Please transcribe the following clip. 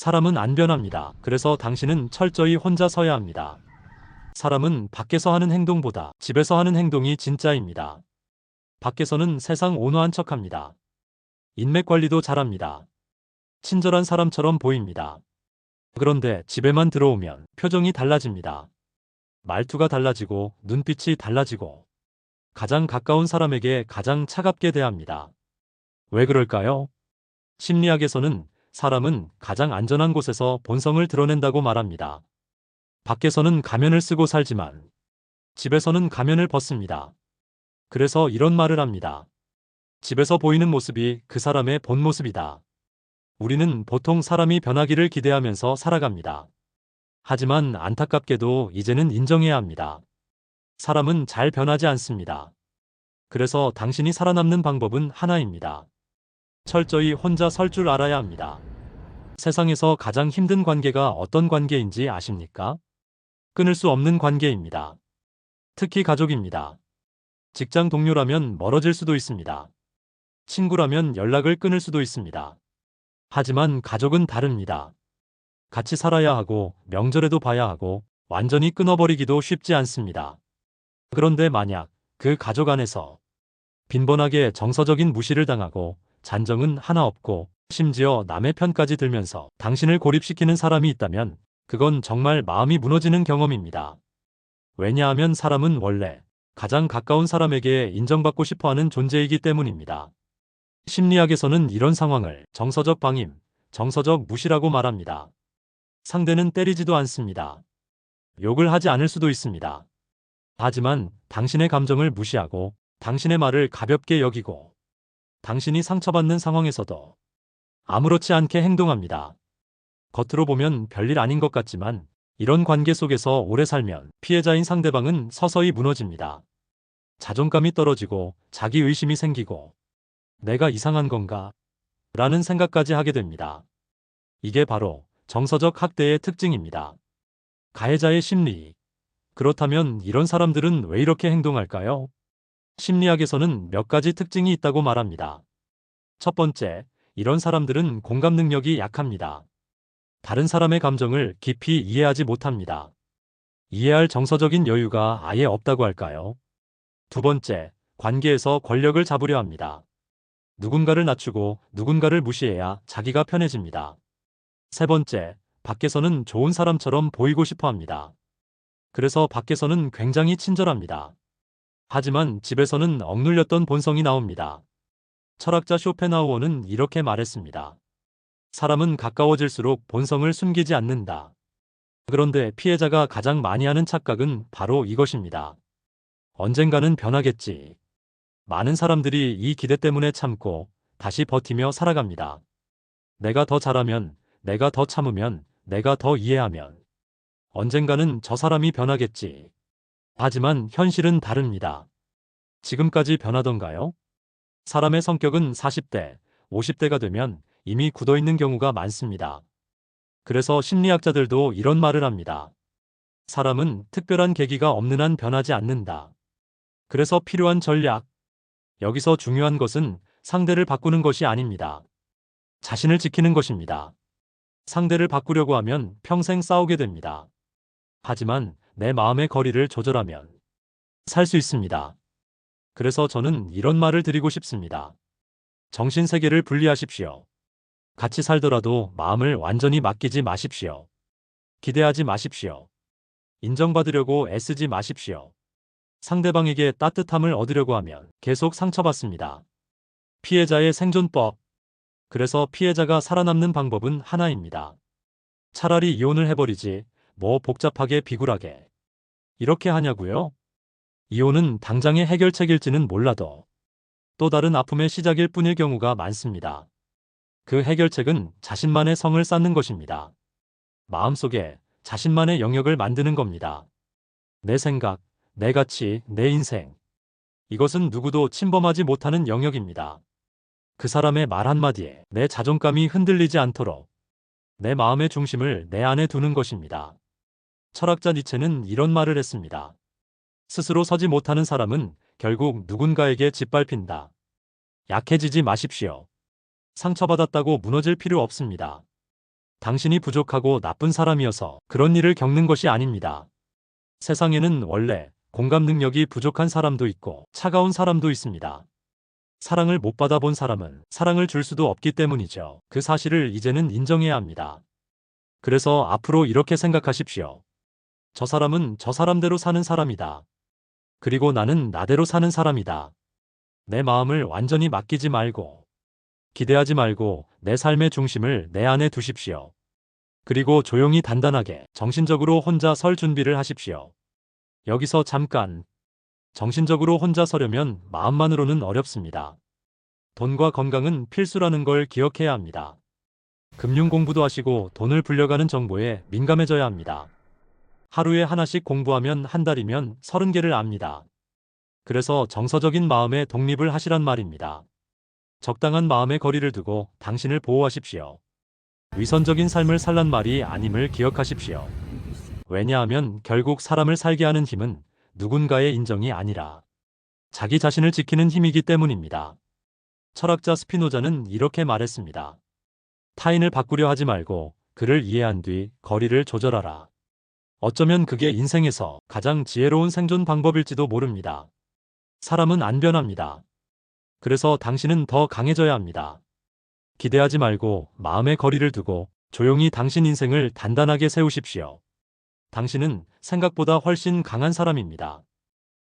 사람은 안 변합니다. 그래서 당신은 철저히 혼자 서야 합니다. 사람은 밖에서 하는 행동보다 집에서 하는 행동이 진짜입니다. 밖에서는 세상 온화한 척합니다. 인맥 관리도 잘합니다. 친절한 사람처럼 보입니다. 그런데 집에만 들어오면 표정이 달라집니다. 말투가 달라지고 눈빛이 달라지고 가장 가까운 사람에게 가장 차갑게 대합니다. 왜 그럴까요? 심리학에서는 사람은 가장 안전한 곳에서 본성을 드러낸다고 말합니다. 밖에서는 가면을 쓰고 살지만 집에서는 가면을 벗습니다. 그래서 이런 말을 합니다. 집에서 보이는 모습이 그 사람의 본 모습이다. 우리는 보통 사람이 변하기를 기대하면서 살아갑니다. 하지만 안타깝게도 이제는 인정해야 합니다. 사람은 잘 변하지 않습니다. 그래서 당신이 살아남는 방법은 하나입니다. 철저히 혼자 설 줄 알아야 합니다. 세상에서 가장 힘든 관계가 어떤 관계인지 아십니까? 끊을 수 없는 관계입니다. 특히 가족입니다. 직장 동료라면 멀어질 수도 있습니다. 친구라면 연락을 끊을 수도 있습니다. 하지만 가족은 다릅니다. 같이 살아야 하고 명절에도 봐야 하고 완전히 끊어버리기도 쉽지 않습니다. 그런데 만약 그 가족 안에서 빈번하게 정서적인 무시를 당하고 잔정은 하나 없고 심지어 남의 편까지 들면서 당신을 고립시키는 사람이 있다면 그건 정말 마음이 무너지는 경험입니다. 왜냐하면 사람은 원래 가장 가까운 사람에게 인정받고 싶어하는 존재이기 때문입니다. 심리학에서는 이런 상황을 정서적 방임, 정서적 무시라고 말합니다. 상대는 때리지도 않습니다. 욕을 하지 않을 수도 있습니다. 하지만 당신의 감정을 무시하고 당신의 말을 가볍게 여기고 당신이 상처받는 상황에서도 아무렇지 않게 행동합니다. 겉으로 보면 별일 아닌 것 같지만 이런 관계 속에서 오래 살면 피해자인 상대방은 서서히 무너집니다. 자존감이 떨어지고 자기의심이 생기고 내가 이상한 건가? 라는 생각까지 하게 됩니다. 이게 바로 정서적 학대의 특징입니다. 가해자의 심리. 그렇다면 이런 사람들은 왜 이렇게 행동할까요? 심리학에서는 몇 가지 특징이 있다고 말합니다. 첫 번째, 이런 사람들은 공감 능력이 약합니다. 다른 사람의 감정을 깊이 이해하지 못합니다. 이해할 정서적인 여유가 아예 없다고 할까요? 두 번째, 관계에서 권력을 잡으려 합니다. 누군가를 낮추고 누군가를 무시해야 자기가 편해집니다. 세 번째, 밖에서는 좋은 사람처럼 보이고 싶어 합니다. 그래서 밖에서는 굉장히 친절합니다. 하지만 집에서는 억눌렸던 본성이 나옵니다. 철학자 쇼펜하우어는 이렇게 말했습니다. 사람은 가까워질수록 본성을 숨기지 않는다. 그런데 피해자가 가장 많이 하는 착각은 바로 이것입니다. 언젠가는 변하겠지. 많은 사람들이 이 기대 때문에 참고 다시 버티며 살아갑니다. 내가 더 잘하면, 내가 더 참으면, 내가 더 이해하면 언젠가는 저 사람이 변하겠지. 하지만 현실은 다릅니다. 지금까지 변하던가요? 사람의 성격은 40대, 50대가 되면 이미 굳어있는 경우가 많습니다. 그래서 심리학자들도 이런 말을 합니다. 사람은 특별한 계기가 없는 한 변하지 않는다. 그래서 필요한 전략. 여기서 중요한 것은 상대를 바꾸는 것이 아닙니다. 자신을 지키는 것입니다. 상대를 바꾸려고 하면 평생 싸우게 됩니다. 하지만 내 마음의 거리를 조절하면 살 수 있습니다. 그래서 저는 이런 말을 드리고 싶습니다. 정신세계를 분리하십시오. 같이 살더라도 마음을 완전히 맡기지 마십시오. 기대하지 마십시오. 인정받으려고 애쓰지 마십시오. 상대방에게 따뜻함을 얻으려고 하면 계속 상처받습니다. 피해자의 생존법. 그래서 피해자가 살아남는 방법은 하나입니다. 차라리 이혼을 해버리지, 뭐 복잡하게 비굴하게. 이렇게 하냐고요? 이혼은 당장의 해결책일지는 몰라도 또 다른 아픔의 시작일 뿐일 경우가 많습니다. 그 해결책은 자신만의 성을 쌓는 것입니다. 마음속에 자신만의 영역을 만드는 겁니다. 내 생각, 내 가치, 내 인생. 이것은 누구도 침범하지 못하는 영역입니다. 그 사람의 말 한마디에 내 자존감이 흔들리지 않도록 내 마음의 중심을 내 안에 두는 것입니다. 철학자 니체는 이런 말을 했습니다. 스스로 서지 못하는 사람은 결국 누군가에게 짓밟힌다. 약해지지 마십시오. 상처받았다고 무너질 필요 없습니다. 당신이 부족하고 나쁜 사람이어서 그런 일을 겪는 것이 아닙니다. 세상에는 원래 공감 능력이 부족한 사람도 있고 차가운 사람도 있습니다. 사랑을 못 받아본 사람은 사랑을 줄 수도 없기 때문이죠. 그 사실을 이제는 인정해야 합니다. 그래서 앞으로 이렇게 생각하십시오. 저 사람은 저 사람대로 사는 사람이다. 그리고 나는 나대로 사는 사람이다. 내 마음을 완전히 맡기지 말고, 기대하지 말고 내 삶의 중심을 내 안에 두십시오. 그리고 조용히 단단하게 정신적으로 혼자 설 준비를 하십시오. 여기서 잠깐, 정신적으로 혼자 서려면 마음만으로는 어렵습니다. 돈과 건강은 필수라는 걸 기억해야 합니다. 금융 공부도 하시고 돈을 불려가는 정보에 민감해져야 합니다. 하루에 하나씩 공부하면 한 달이면 30개를 압니다. 그래서 정서적인 마음의 독립을 하시란 말입니다. 적당한 마음의 거리를 두고 당신을 보호하십시오. 위선적인 삶을 살란 말이 아님을 기억하십시오. 왜냐하면 결국 사람을 살게 하는 힘은 누군가의 인정이 아니라 자기 자신을 지키는 힘이기 때문입니다. 철학자 스피노자는 이렇게 말했습니다. 타인을 바꾸려 하지 말고 그를 이해한 뒤 거리를 조절하라. 어쩌면 그게 인생에서 가장 지혜로운 생존 방법일지도 모릅니다. 사람은 안 변합니다. 그래서 당신은 더 강해져야 합니다. 기대하지 말고 마음의 거리를 두고 조용히 당신 인생을 단단하게 세우십시오. 당신은 생각보다 훨씬 강한 사람입니다.